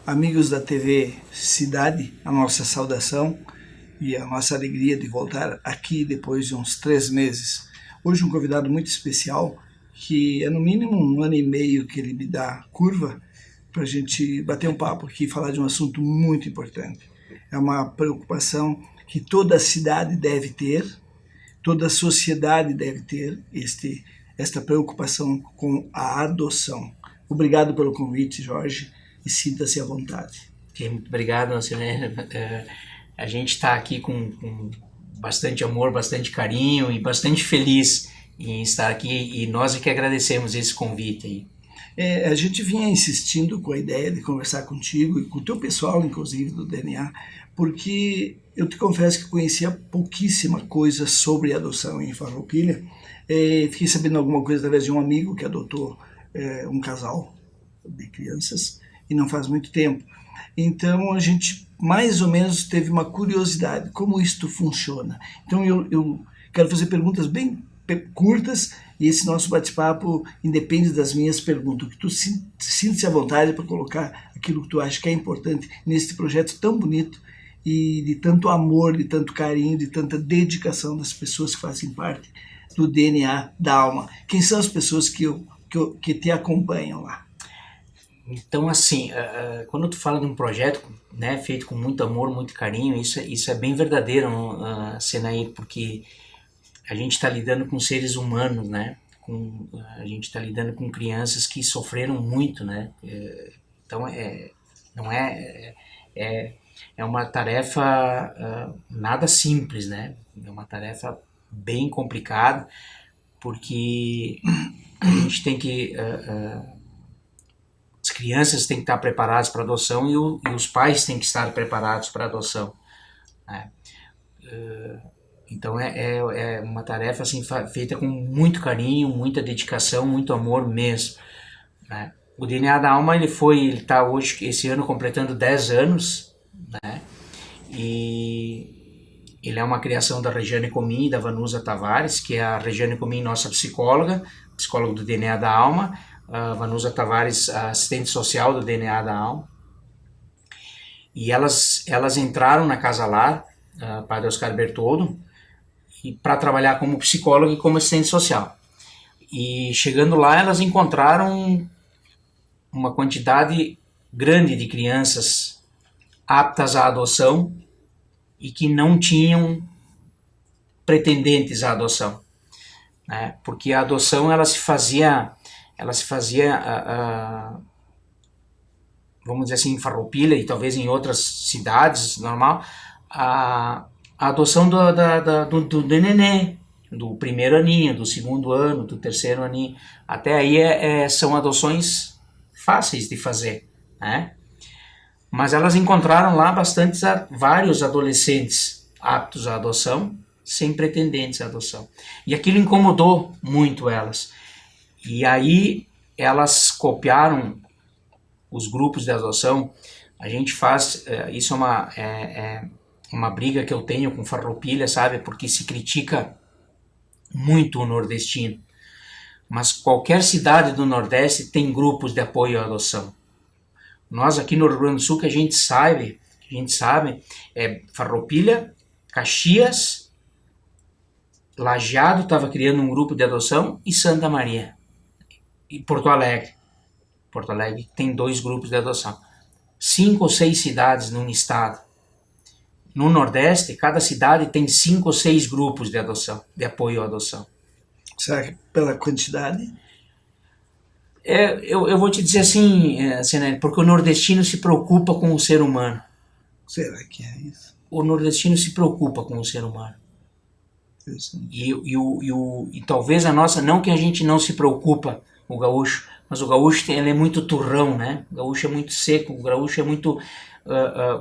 Amigos da TV Cidade, a nossa saudação e a nossa alegria de voltar aqui depois de uns 3 meses. Hoje um convidado muito especial, que é no mínimo 1 ano e meio que ele me dá curva para a gente bater um papo aqui e falar de um assunto muito importante. É uma preocupação que toda a cidade deve ter, toda a sociedade deve ter esta preocupação com a adoção. Obrigado pelo convite, Jorge, e sinta-se à vontade. Muito obrigado, Marcelene. A gente está aqui com bastante amor, bastante carinho e bastante feliz em estar aqui, e nós é que agradecemos esse convite aí. A gente vinha insistindo com a ideia de conversar contigo e com o teu pessoal, inclusive, do DNA, porque eu te confesso que conhecia pouquíssima coisa sobre adoção em Farroupilha. Fiquei sabendo alguma coisa através de um amigo que adotou um casal de crianças, e não faz muito tempo. Então a gente mais ou menos teve uma curiosidade, como isto funciona. Então eu quero fazer perguntas bem curtas, e esse nosso bate-papo independe das minhas perguntas, que tu sinta-se à vontade para colocar aquilo que tu acha que é importante nesse projeto tão bonito e de tanto amor, de tanto carinho, de tanta dedicação das pessoas que fazem parte do DNA da Alma. Quem são as pessoas que te acompanham lá? Então, assim, quando tu fala de um projeto, né, feito com muito amor, muito carinho, isso é bem verdadeiro, Senair, porque a gente está lidando com seres humanos, né? A gente está lidando com crianças que sofreram muito, né? Então, não é uma tarefa nada simples, né? É uma tarefa bem complicada, porque a gente tem que... as crianças têm que estar preparadas para adoção, e os pais têm que estar preparados para adoção, né? Então é uma tarefa assim, feita com muito carinho, muita dedicação, muito amor mesmo, né? O DNA da Alma, ele está hoje, esse ano, completando 10 anos, né? E ele é uma criação da Regiane Comim e da Vanusa Tavares, que é a Regiane Comim, nossa psicóloga do DNA da Alma, a Vanusa Tavares, a assistente social do DNA da Alma. E elas entraram na Casa Lar, Padre Oscar Bertoldo, para trabalhar como psicóloga e como assistente social. E chegando lá, elas encontraram uma quantidade grande de crianças aptas à adoção e que não tinham pretendentes à adoção, né? Porque a adoção ela se fazia vamos dizer assim, em Farroupilha e talvez em outras cidades, normal, a adoção do neném, do primeiro aninho, do segundo ano, do terceiro aninho. Até aí são adoções fáceis de fazer, né? Mas elas encontraram lá vários adolescentes aptos à adoção, sem pretendentes à adoção. E aquilo incomodou muito elas. E aí elas copiaram os grupos de adoção. A gente faz, isso é uma briga que eu tenho com Farroupilha, sabe? Porque se critica muito o nordestino. Mas qualquer cidade do Nordeste tem grupos de apoio à adoção. Nós aqui no Rio Grande do Sul, que a gente sabe é Farroupilha, Caxias, Lajeado estava criando um grupo de adoção, e Santa Maria. E Porto Alegre tem 2 grupos de adoção. 5 ou 6 cidades num estado. No Nordeste, cada cidade tem 5 ou 6 grupos de adoção, de apoio à adoção. Será que pela quantidade? Eu vou te dizer assim, Senel, porque o nordestino se preocupa com o ser humano. Será que é isso? O nordestino se preocupa com o ser humano. E talvez a nossa, não que a gente não se preocupa, o gaúcho, mas o gaúcho ele é muito turrão, né? O gaúcho é muito seco, o gaúcho é muito...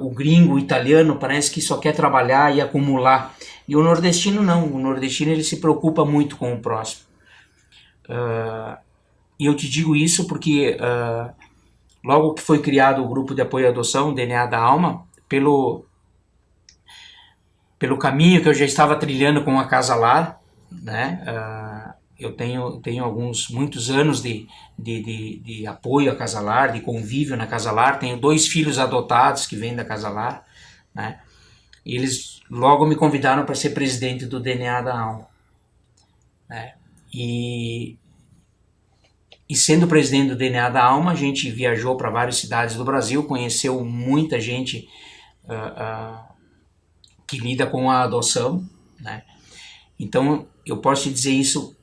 o gringo, o italiano, parece que só quer trabalhar e acumular. E o nordestino não, o nordestino ele se preocupa muito com o próximo. E eu te digo isso porque logo que foi criado o grupo de apoio à adoção, o DNA da Alma, pelo caminho que eu já estava trilhando com a Casa Lar, né? muitos anos de apoio à Casa Lar, de convívio na Casa Lar. Tenho 2 filhos adotados que vêm da Casa Lar, né? E eles logo me convidaram para ser presidente do DNA da Alma, né? E sendo presidente do DNA da Alma, a gente viajou para várias cidades do Brasil, conheceu muita gente que lida com a adoção, né? Então, eu posso te dizer isso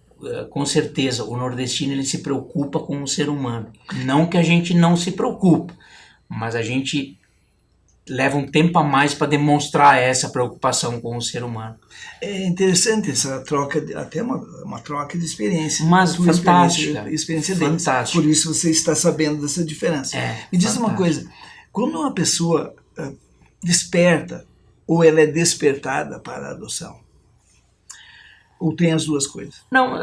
com certeza, o nordestino ele se preocupa com o ser humano. Não que a gente não se preocupe, mas a gente leva um tempo a mais para demonstrar essa preocupação com o ser humano. É interessante essa troca, até uma troca de experiência. Mas fantástica. Experiência deles. Fantástica. Por isso você está sabendo dessa diferença. Me diz uma coisa, quando uma pessoa desperta ou ela é despertada para a adoção? Ou tem as duas coisas? Não,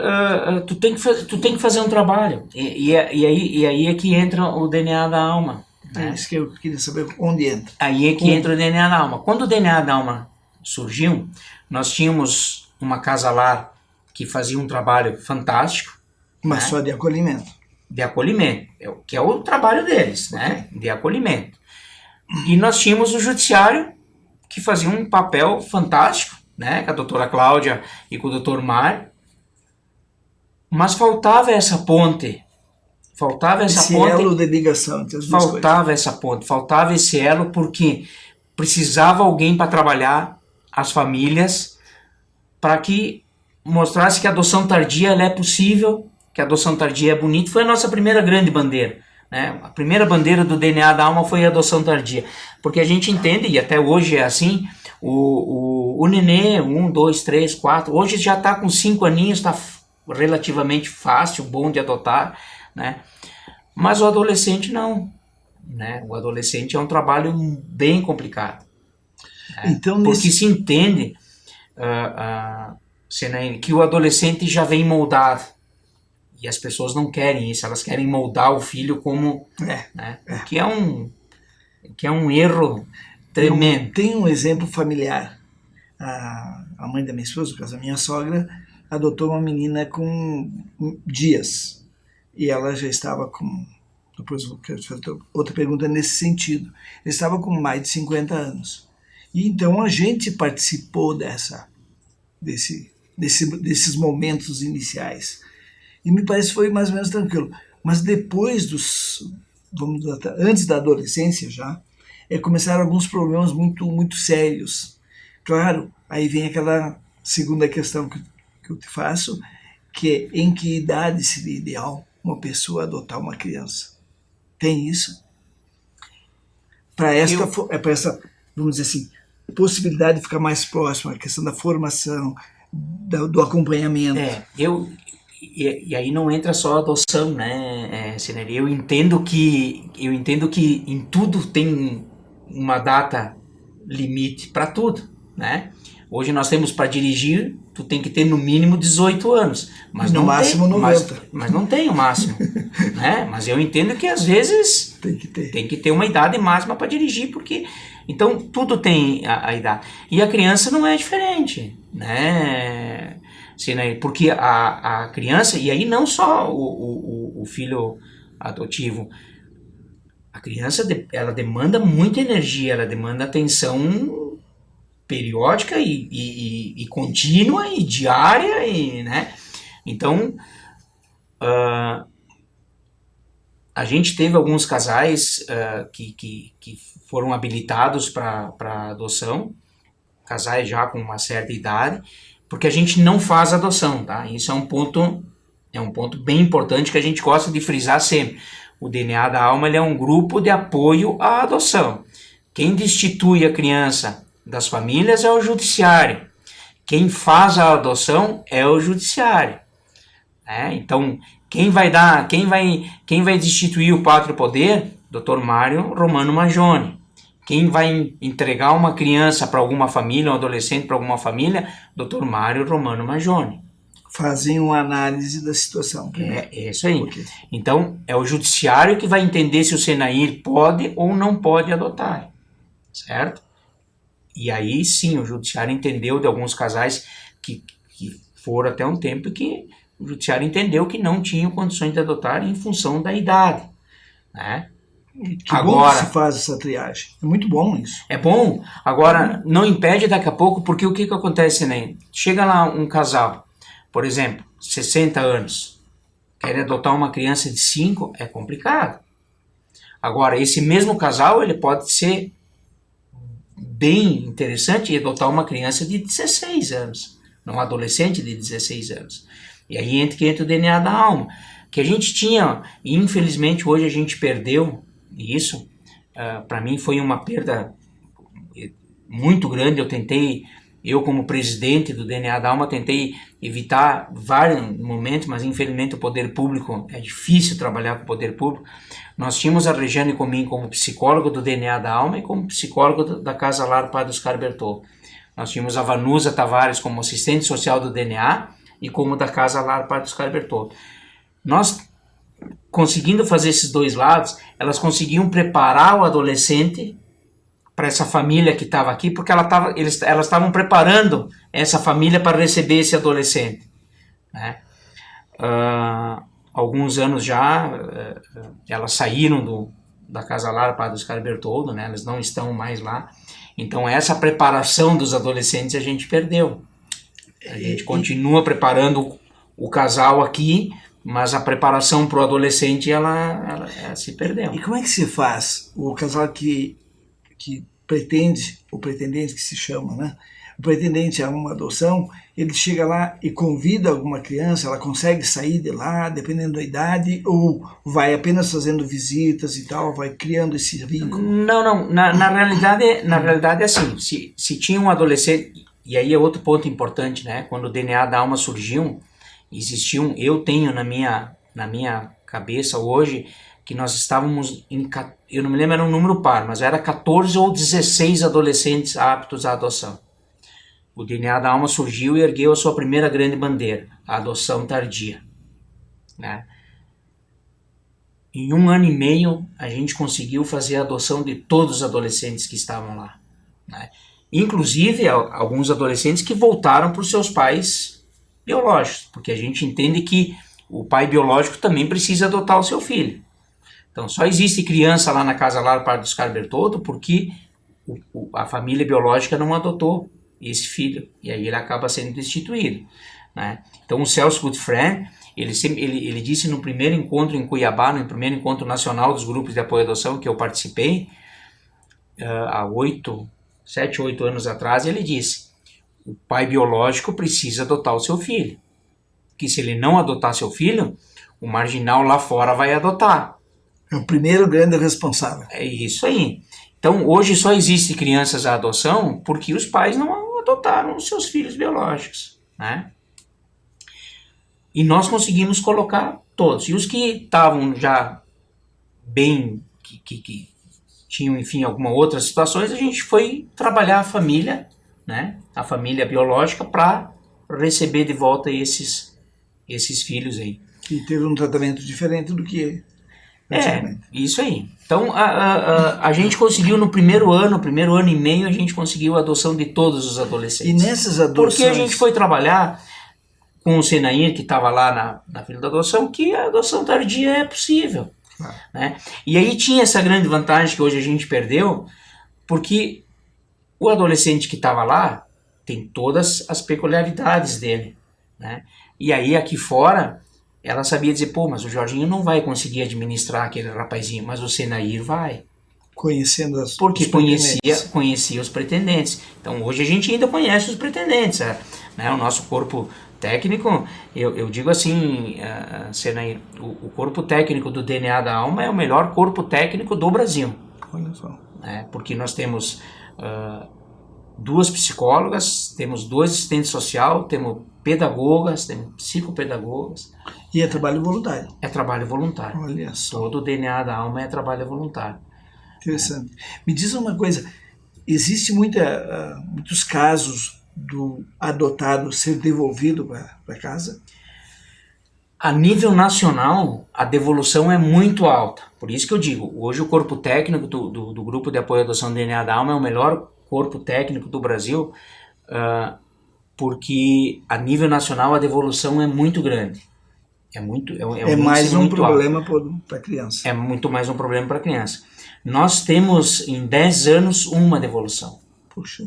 tu tem que fazer um trabalho. E aí é que entra o DNA da Alma. É isso que eu queria saber, onde entra. Aí é que entra o DNA da Alma. Quando o DNA da Alma surgiu, nós tínhamos uma Casa Lar que fazia um trabalho fantástico. Mas só de acolhimento. De acolhimento, que é o trabalho deles, né? De acolhimento. E nós tínhamos o Judiciário, que fazia um papel fantástico, né, com a doutora Cláudia e com o doutor Mário, mas faltava essa ponte, esse elo de ligação entre as duas coisas. Faltava essa ponte, faltava esse elo, porque precisava alguém para trabalhar as famílias, para que mostrasse que a adoção tardia ela é possível, que a adoção tardia é bonita. Foi a nossa primeira grande bandeira, né? A primeira bandeira do DNA da Alma foi a adoção tardia, porque a gente entende, e até hoje é assim, o nenê, 1, 2, 3, 4, hoje já está com 5 aninhos, está relativamente fácil, bom de adotar, né? Mas o adolescente não, né? O adolescente é um trabalho bem complicado, né? Então, porque se entende que o adolescente já vem moldado, e as pessoas não querem isso, elas querem moldar o filho como, né? Que é um erro tremendo. Tem um exemplo familiar. A mãe da minha esposa, no caso a minha sogra, adotou uma menina com dias. E ela já estava com... Depois eu quero fazer outra pergunta nesse sentido. Ela estava com mais de 50 anos. E então a gente participou desses momentos iniciais. E me parece que foi mais ou menos tranquilo. Mas depois antes da adolescência já, começaram alguns problemas muito, muito sérios. Claro, aí vem aquela segunda questão que eu te faço, que é em que idade seria ideal uma pessoa adotar uma criança? Tem isso? Para essa, vamos dizer assim, possibilidade de ficar mais próximo, a questão da formação, do acompanhamento. E aí não entra só a adoção, né, Sineri? Eu entendo que em tudo tem uma data limite para tudo, né? Hoje nós temos para dirigir, tu tem que ter no mínimo 18 anos. Mas no máximo 90. Mas não tem o máximo, né? Mas eu entendo que às vezes tem que ter uma idade máxima para dirigir, porque... Então tudo tem a idade. E a criança não é diferente, né? Porque a criança, e aí não só o filho adotivo, a criança ela demanda muita energia, ela demanda atenção periódica e contínua e diária, né? Então a gente teve alguns casais que foram habilitados para adoção, casais já com uma certa idade, porque a gente não faz adoção, tá? Isso é um ponto bem importante que a gente gosta de frisar sempre. O DNA da Alma ele é um grupo de apoio à adoção. Quem destitui a criança das famílias é o judiciário. Quem faz a adoção é o judiciário. Então, quem vai destituir o pátrio poder? Dr. Mário Romano Majoni. Quem vai entregar uma criança para alguma família, um adolescente para alguma família? Dr. Mário Romano Majoni. Fazem uma análise da situação. É isso aí. Então, é o judiciário que vai entender se o Senair pode ou não pode adotar. Certo? E aí, sim, o judiciário entendeu de alguns casais que foram até um tempo que o judiciário entendeu que não tinham condições de adotar em função da idade, né? Que bom que se faz essa triagem. É muito bom isso. É bom. Agora, não impede daqui a pouco, porque o que acontece, né? Chega lá um casal, por exemplo, 60 anos, quer adotar uma criança de 5, é complicado. Agora, esse mesmo casal, ele pode ser bem interessante e adotar uma criança de 16 anos, um adolescente de 16 anos. E aí entra o DNA da alma, que a gente tinha, e infelizmente hoje a gente perdeu isso. Para mim foi uma perda muito grande. Eu como presidente do DNA da alma, tentei evitar vários momentos, mas infelizmente o poder público, é difícil trabalhar com o poder público. Nós tínhamos a Regiane Comim como psicóloga do DNA da alma e como psicóloga da Casa Lar Padre Oscar Bertol. Nós tínhamos a Vanusa Tavares como assistente social do DNA e como da Casa Lar Padre Oscar Bertol. Nós, conseguindo fazer esses dois lados, elas conseguiam preparar o adolescente para essa família que estava aqui, porque elas estavam preparando essa família para receber esse adolescente, né? Alguns anos já, elas saíram da Casa Lar Padre Oscar Bertoldo, né? Elas não estão mais lá. Então essa preparação dos adolescentes a gente perdeu. A gente continua preparando o casal aqui, mas a preparação para o adolescente ela se perdeu. E como é que se faz o casal que pretende, o pretendente que se chama, né? O pretendente a uma adoção, ele chega lá e convida alguma criança, ela consegue sair de lá, dependendo da idade, ou vai apenas fazendo visitas e tal, vai criando esse vínculo? Não. Na realidade é assim, se tinha um adolescente, e aí é outro ponto importante, né? Quando o DNA da alma surgiu, eu tenho na minha cabeça hoje que nós estávamos eu não me lembro, era um número par, mas era 14 ou 16 adolescentes aptos à adoção. O DNA da alma surgiu e ergueu a sua primeira grande bandeira, a adoção tardia, né? Em 1 ano e meio, a gente conseguiu fazer a adoção de todos os adolescentes que estavam lá, né? Inclusive, alguns adolescentes que voltaram para os seus pais biológicos, porque a gente entende que o pai biológico também precisa adotar o seu filho. Então, só existe criança lá na Casa Lar Padre Oscar Bertoldo porque a família biológica não adotou esse filho, e aí ele acaba sendo destituído, né? Então, o Celso Goodfriend, ele disse no primeiro encontro em Cuiabá, no primeiro encontro nacional dos grupos de apoio à adoção que eu participei, há 7, 8 anos atrás, ele disse: o pai biológico precisa adotar o seu filho, que se ele não adotar seu filho, o marginal lá fora vai adotar. É o primeiro grande responsável. É isso aí. Então, hoje só existe crianças à adoção porque os pais não adotaram os seus filhos biológicos, né? E nós conseguimos colocar todos. E os que estavam já bem, que tinham, enfim, alguma outras situações, a gente foi trabalhar a família, né? A família biológica, para receber de volta esses filhos aí. Que teve um tratamento diferente do que isso aí. Então, a gente conseguiu no primeiro ano e meio, a gente conseguiu a adoção de todos os adolescentes. E nessas adoções... Porque a gente foi trabalhar com o Senair, que estava lá na fila da adoção, que a adoção tardia é possível. Né? E aí tinha essa grande vantagem que hoje a gente perdeu, porque o adolescente que estava lá tem todas as peculiaridades dele, né? E aí aqui fora... ela sabia dizer, mas o Jorginho não vai conseguir administrar aquele rapazinho, mas o Senair vai. Conhecendo porque conhecia os pretendentes. Então hoje a gente ainda conhece os pretendentes, né? O nosso corpo técnico, eu digo assim, Senair, o corpo técnico do DNA da alma é o melhor corpo técnico do Brasil. Olha só. Né? Porque nós temos 2 psicólogas, temos 2 assistentes sociais, temos pedagogas, temos psicopedagogas. E é trabalho voluntário. É trabalho voluntário. Olha só. Todo o DNA da alma é trabalho voluntário. Interessante. Me diz uma coisa, existe muitos casos do adotado ser devolvido para casa? A nível nacional, a devolução é muito alta. Por isso que eu digo, hoje o corpo técnico do Grupo de Apoio à Adoção do DNA da Alma é o melhor corpo técnico do Brasil, porque a nível nacional a devolução é muito grande. É mais índice um muito alto. problema para a criança. É muito mais um problema para a criança. Nós temos em 10 anos uma devolução. Puxa.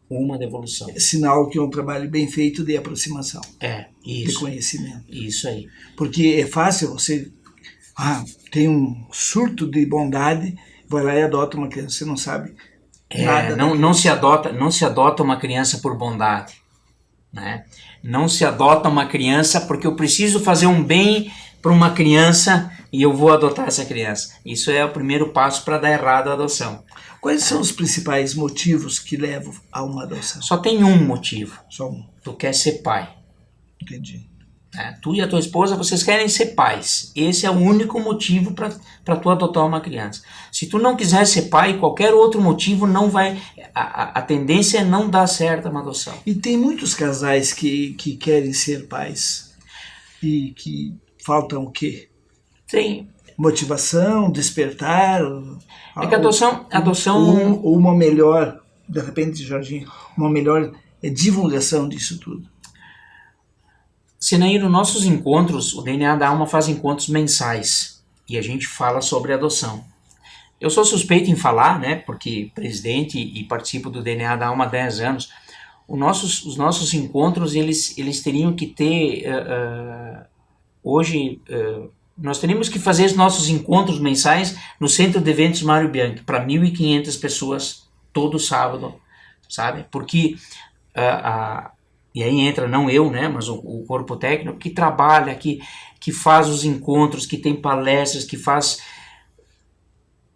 Uma devolução. É sinal que é um trabalho bem feito de aproximação. Isso. De conhecimento. Isso aí. Porque é fácil você... tem um surto de bondade, vai lá e adota uma criança, você não sabe nada. Não se adota uma criança por bondade. Né? Não se adota uma criança porque eu preciso fazer um bem para uma criança e eu vou adotar essa criança. Isso é o primeiro passo para dar errado a adoção. Quais são os principais motivos que levam a uma adoção? Só tem um motivo. Só um. Tu quer ser pai. Entendi. Tu e a tua esposa, vocês querem ser pais. Esse é o único motivo para tu adotar uma criança. Se tu não quiser ser pai, qualquer outro motivo não vai... A tendência é não dar certo uma adoção. E tem muitos casais que querem ser pais e que faltam o quê? Tem. Motivação, despertar... É que a adoção... Ou uma melhor, de repente, Jorginho, uma melhor divulgação disso tudo. Sinaíro, nossos encontros, o DNA da Alma faz encontros mensais e a gente fala sobre adoção. Eu sou suspeito em falar, né, porque presidente e participo do DNA da Alma há 10 anos. Os nossos encontros, eles teriam que ter, hoje, nós teríamos que fazer os nossos encontros mensais no Centro de Eventos Mário Bianchi, para 1.500 pessoas todo sábado, sabe? Porque... e aí entra não eu, né, mas o corpo técnico que trabalha, que faz os encontros, que tem palestras, que faz...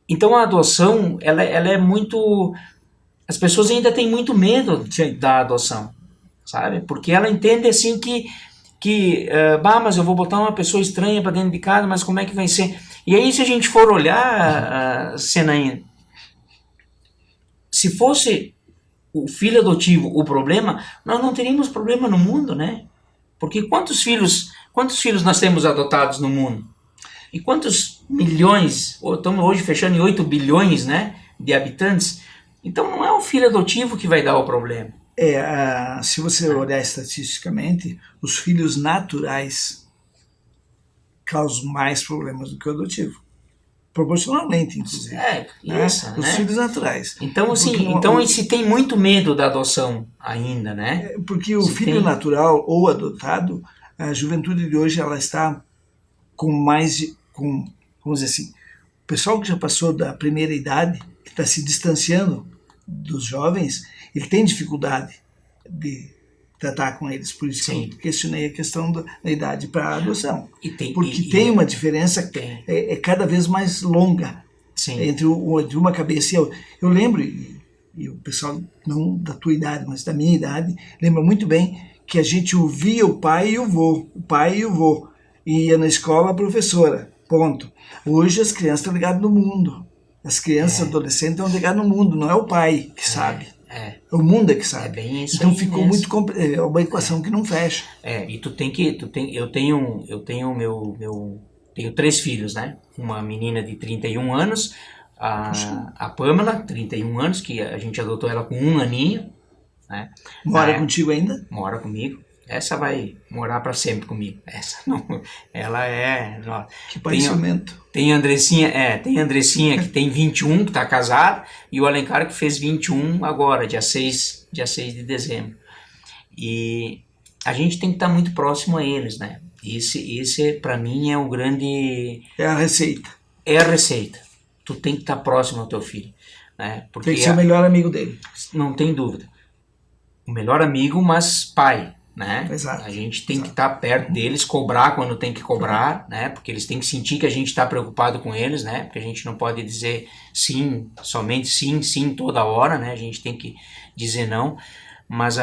Então a adoção, ela é muito... As pessoas ainda têm muito medo da adoção, sabe? Porque ela entende assim mas eu vou botar uma pessoa estranha para dentro de casa, mas como é que vai ser? E aí se a gente for olhar, Senaína, se fosse... o filho adotivo, o problema, nós não teríamos problema no mundo, né? Porque quantos filhos nós temos adotados no mundo? E quantos milhões, estamos hoje fechando em 8 bilhões, né, de habitantes? Então não é o filho adotivo que vai dar o problema. Se você olhar estatisticamente, os filhos naturais causam mais problemas do que o adotivo. Proporcionalmente, inclusive. Isso, os filhos naturais. Então, assim, se tem muito medo da adoção ainda, né? Porque o filho natural ou adotado, a juventude de hoje, ela está vamos dizer assim, o pessoal que já passou da primeira idade, que está se distanciando dos jovens, ele tem dificuldade de tratar com eles. Por isso que eu questionei a questão da idade para a adoção. Porque tem uma diferença cada vez mais longa entre uma cabeça e outra. Eu lembro, e o pessoal não da tua idade, mas da minha idade, lembra muito bem que a gente ouvia o pai e o vô, e ia na escola a professora, ponto. Hoje as crianças estão ligadas no mundo. As crianças adolescentes estão ligadas no mundo, não é o pai que sabe. É o mundo é que sabe. É bem isso. Então ficou muito é uma equação que não fecha. E eu tenho tenho 3 filhos, né? Uma menina de 31 anos, a Pamela, 31 anos, que a gente adotou ela com 1 aninho, né? Mora contigo ainda? Mora comigo. Essa vai morar para sempre comigo. Essa não, ela é... Que pai ciumento. Tem a Andressinha que tem 21, que está casada, e o Alencar que fez 21 agora, dia 6 de dezembro. E a gente tem que estar muito próximo a eles, né? Esse para mim é o grande... É a receita. É a receita. Tu tem que estar próximo ao teu filho, né? Porque tem que ser o melhor amigo dele. Não tem dúvida. O melhor amigo, mas pai, né? Exato. A gente tem que estar perto deles, cobrar quando tem que cobrar, né? Porque eles têm que sentir que a gente está preocupado com eles, né? Porque a gente não pode dizer sim, somente sim toda hora, né? A gente tem que dizer não. Mas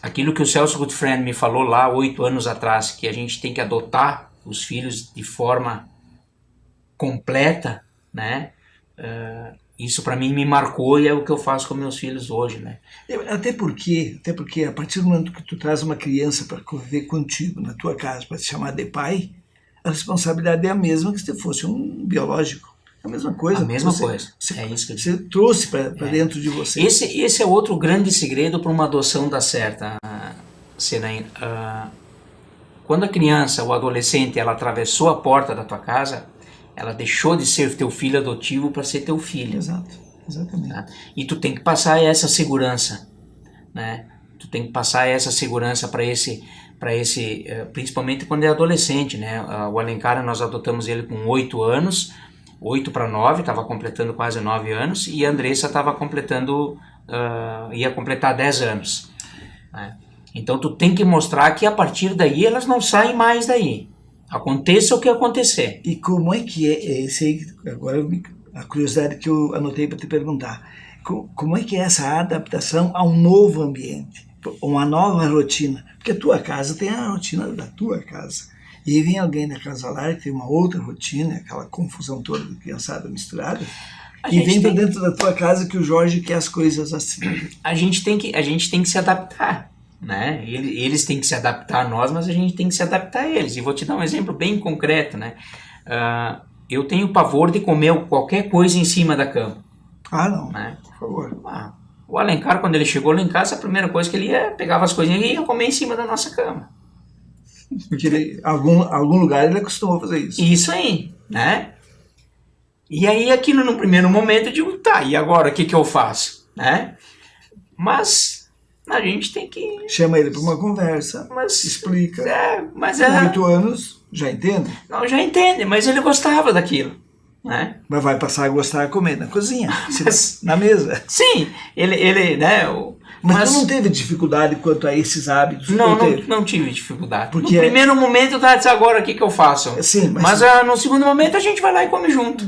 aquilo que o Celso Goodfriend me falou lá 8 anos atrás, que a gente tem que adotar os filhos de forma completa, né? Isso para mim me marcou e é o que eu faço com meus filhos hoje, né? Até porque a partir do momento que tu traz uma criança para conviver contigo na tua casa, para te chamar de pai, a responsabilidade é a mesma que se fosse um biológico. É a mesma coisa. A mesma coisa. É isso que você trouxe para dentro de você. Esse é outro grande segredo para uma adoção dar certa, Senaína. quando a criança ou adolescente ela atravessou a porta da tua casa, ela deixou de ser teu filho adotivo para ser teu filho. Exato, exatamente. Tá? E tu tem que passar essa segurança, né? Tu tem que passar essa segurança para esse, principalmente quando é adolescente, né? O Alencar, nós adotamos ele com 8 anos, 8 para 9, estava completando quase 9 anos, e a Andressa estava completando, ia completar 10 anos. Né? Então tu tem que mostrar que a partir daí elas não saem mais daí. Aconteça o que acontecer. E como é que é esse aí, agora a curiosidade que eu anotei para te perguntar, como é que é essa adaptação a um novo ambiente, uma nova rotina? Porque a tua casa tem a rotina da tua casa. E aí vem alguém da casa lá que tem uma outra rotina, aquela confusão toda de criançada misturada, e vem para dentro da tua casa que o Jorge quer as coisas assim. A gente tem que se adaptar. Né? Eles têm que se adaptar a nós, mas a gente tem que se adaptar a eles. E vou te dar um exemplo bem concreto, né? Eu tenho pavor de comer qualquer coisa em cima da cama. Ah, não, né? Por favor. O Alencar, quando ele chegou lá em casa, a primeira coisa que ele pegava as coisinhas e ia comer em cima da nossa cama. Porque ele, algum lugar ele acostumou fazer isso. Isso aí, né? E aí aquilo no primeiro momento eu digo, tá, e agora o que eu faço? Né? Mas a gente tem que... Chama ele para uma conversa, explica. Com 8 anos, já entende? Não, já entende, mas ele gostava daquilo. Né? Mas vai passar a gostar de comer na cozinha, na mesa. Sim, ele né? Mas tu não teve dificuldade quanto a esses hábitos? Não tive dificuldade. Porque no primeiro momento eu estava agora o que eu faço? Sim, mas no segundo momento a gente vai lá e come junto.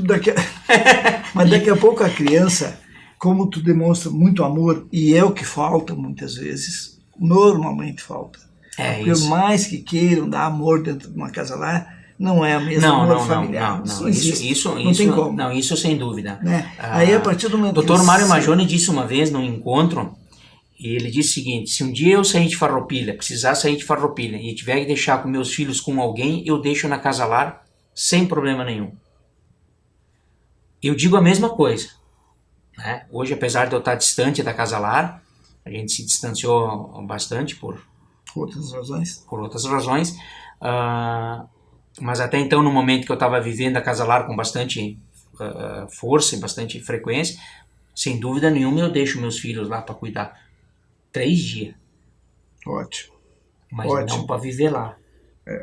Mas daqui a pouco a criança, como tu demonstra muito amor, e é o que falta muitas vezes, normalmente falta. Por mais que queiram dar amor dentro de uma casa lá, não é a mesma amor familiar. Não, isso tem como. Não, isso sem dúvida. Né? Aí a partir do momento Dr. Mário Majone disse uma vez num encontro, e ele disse o seguinte: se um dia eu sair de Farroupilha, precisar sair de Farroupilha e tiver que deixar com meus filhos com alguém, eu deixo na casa lar sem problema nenhum. Eu digo a mesma coisa. Né? Hoje, apesar de eu estar distante da casa lar, a gente se distanciou bastante por outras razões. Mas até então, no momento que eu estava vivendo a casa lar com bastante força e bastante frequência, sem dúvida nenhuma eu deixo meus filhos lá para cuidar 3 dias. Ótimo. Mas não para viver lá.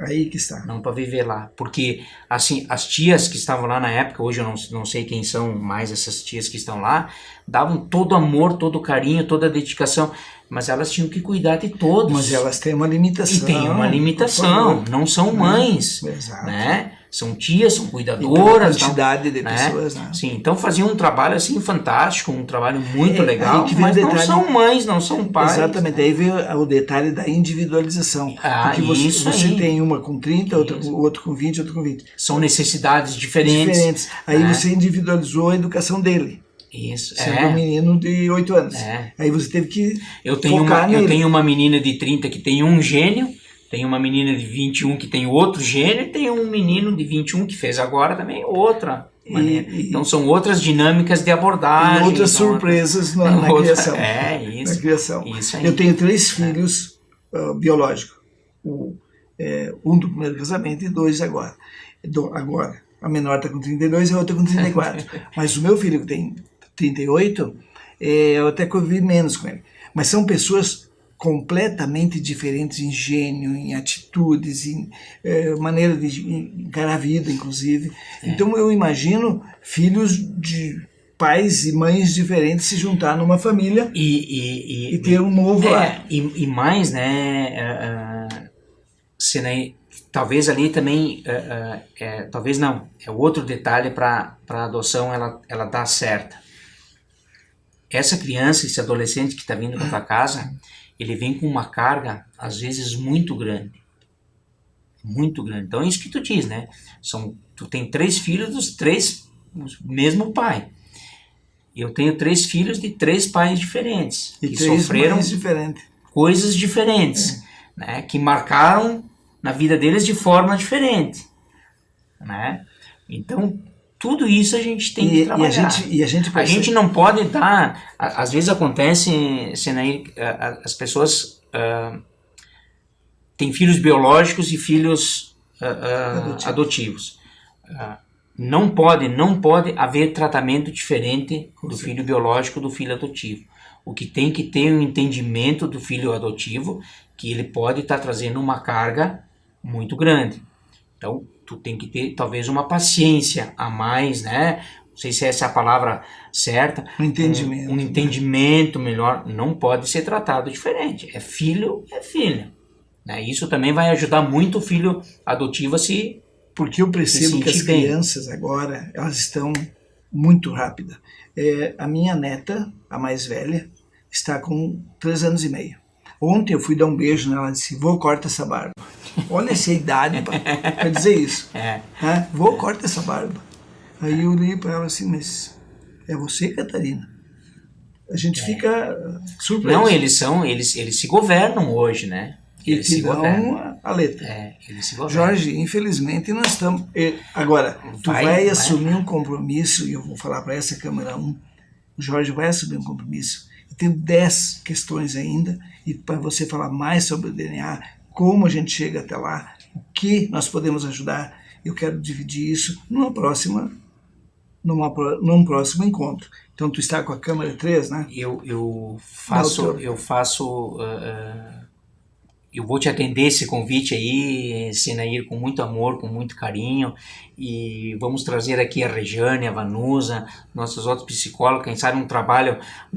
Aí que está. Não para viver lá. Porque, assim, as tias que estavam lá na época, hoje eu não sei quem são mais essas tias que estão lá, davam todo amor, todo carinho, toda dedicação, mas elas tinham que cuidar de todos. Mas elas têm uma limitação. E tem uma limitação. Não são mães. Exato. Né? São tias, são cuidadoras. E quantidade de pessoas, né? Sim, então faziam um trabalho assim fantástico, um trabalho muito legal, mas não são mães, não são pais. Exatamente, né? aí vem o detalhe da individualização. Porque você tem uma com 30, outro com 20, outro com 20. São necessidades diferentes. Aí você individualizou a educação dele. Isso, sendo um menino de 8 anos. Aí você teve que focar nele. Eu tenho uma menina de 30 que tem um gênio, tem uma menina de 21 que tem outro gênio, e tem um menino de 21 que fez agora também outra maneira. Então são outras dinâmicas de abordagem. E outras surpresas na criação. Isso. Na criação. Isso aí. Eu tenho 3 filhos biológicos. Um do primeiro casamento e 2 agora. A menor está com 32 e a outra com 34. Mas o meu filho que tem 38, eu até convivi menos com ele. Mas são pessoas completamente diferentes em gênio, em atitudes, em maneira de encarar a vida, inclusive. Então eu imagino filhos de pais e mães diferentes se juntar numa família e ter um novo lar. E mais, né, talvez ali também, talvez não, é outro detalhe para a adoção ela dar certa. Essa criança, esse adolescente que está vindo para tua casa, ele vem com uma carga, às vezes, muito grande. Muito grande. Então é isso que tu diz, né? Tu tem 3 filhos dos 3 do mesmo pai. Eu tenho 3 filhos de 3 pais diferentes. E que 3 sofreram mães diferentes. Coisas diferentes. Né? Que marcaram na vida deles de forma diferente. Né? Então, tudo isso a gente tem que trabalhar. A gente não pode dar... Às vezes acontece, Senair, as pessoas tem filhos biológicos e filhos adotivos. Não pode haver tratamento diferente do filho biológico do filho adotivo. O que tem que ter um entendimento do filho adotivo, que ele pode estar trazendo uma carga muito grande. Então, tu tem que ter talvez uma paciência a mais, né? Não sei se essa é a palavra certa. Um entendimento melhor. Não pode ser tratado diferente. É filho, é filha. Né? Isso também vai ajudar muito o filho adotivo a se... Porque eu percebo que as crianças agora, elas estão muito rápidas. A minha neta, a mais velha, está com 3 anos e meio. Ontem eu fui dar um beijo nela e disse, vô, corta essa barba. Olha essa idade para dizer isso. Vô, corta essa barba. Aí eu olhei para ela assim, mas é você, Catarina? A gente fica surpreso. Não, eles se governam hoje, né? Eles se dão a letra. Eles se governam. Jorge, infelizmente nós estamos... Agora, tu vai assumir um compromisso, e eu vou falar para essa câmera 1, o Jorge vai assumir um compromisso. Eu tenho 10 questões ainda, e para você falar mais sobre o DNA, como a gente chega até lá, o que nós podemos ajudar, eu quero dividir isso num próximo encontro. Então tu está com a câmera 3, né? Eu vou te atender esse convite aí, Senair, com muito amor, com muito carinho, e vamos trazer aqui a Rejane, a Vanusa, nossos outros psicólogos, quem sabe um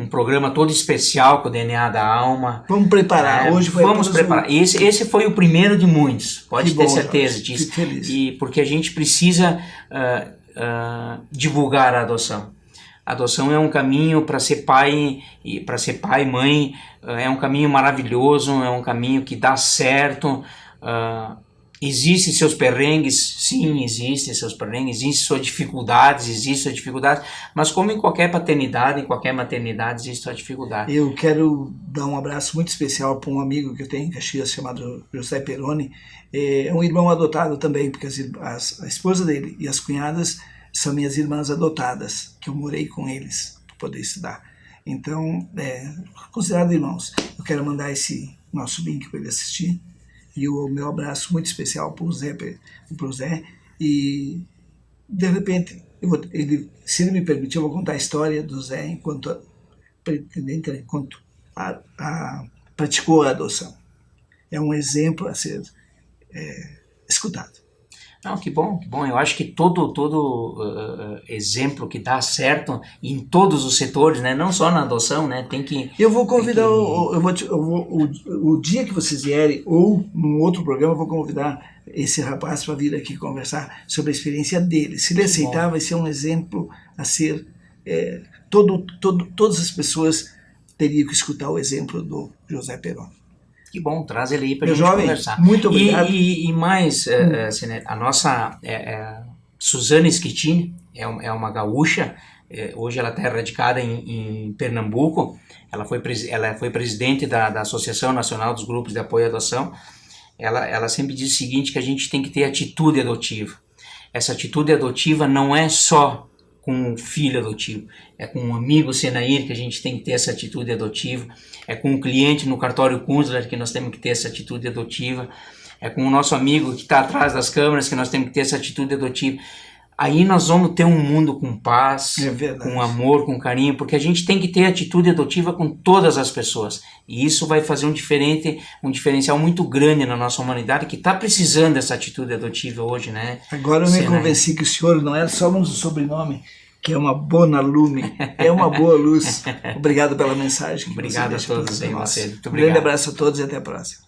programa todo especial com o DNA da alma. Vamos preparar, hoje foi... Vamos preparar, esse foi o primeiro de muitos, pode ter certeza disso. Fico feliz. E porque a gente precisa divulgar a adoção. A adoção é um caminho para ser pai e mãe, é um caminho maravilhoso, é um caminho que dá certo. Existem seus perrengues, sim, existem seus perrengues, existem suas dificuldades, mas como em qualquer paternidade, em qualquer maternidade, existe sua dificuldade. Eu quero dar um abraço muito especial para um amigo que eu tenho em Caxias, chamado José Peroni. É um irmão adotado também, porque a esposa dele e as cunhadas são minhas irmãs adotadas, que eu morei com eles para poder estudar. Então, considerado irmãos. Eu quero mandar esse nosso link para ele assistir. E o meu abraço muito especial para o Zé. E, de repente, se ele me permitir, eu vou contar a história do Zé enquanto praticou a adoção. É um exemplo a ser escutado. Não, que bom. Eu acho que todo exemplo que dá certo em todos os setores, né? Não só na adoção, né? Eu vou convidar, o dia que vocês vierem, ou num outro programa, eu vou convidar esse rapaz para vir aqui conversar sobre a experiência dele. Se ele aceitar, vai ser um exemplo a ser... todas as pessoas teriam que escutar o exemplo do José Peroni. Que bom, traz ele aí para a gente conversar. Muito obrigado. E mais, a nossa Suzane Schettini é uma gaúcha, hoje ela está radicada em Pernambuco, ela foi presidente da Associação Nacional dos Grupos de Apoio à Adoção. Ela sempre diz o seguinte, que a gente tem que ter atitude adotiva. Essa atitude adotiva não é só com um filho adotivo, é com um amigo Senair que a gente tem que ter essa atitude adotiva, é com um cliente no cartório Kunzler que nós temos que ter essa atitude adotiva, é com o nosso amigo que está atrás das câmeras que nós temos que ter essa atitude adotiva. Aí nós vamos ter um mundo com paz, com amor, com carinho, porque a gente tem que ter atitude adotiva com todas as pessoas. E isso vai fazer um diferencial muito grande na nossa humanidade, que está precisando dessa atitude adotiva hoje, né? Agora eu me convenci que o senhor não era só um sobrenome, que é uma bona lume, é uma boa luz. Obrigado pela mensagem. Obrigado a todos aí, Marcelo. Um grande abraço a todos e até a próxima.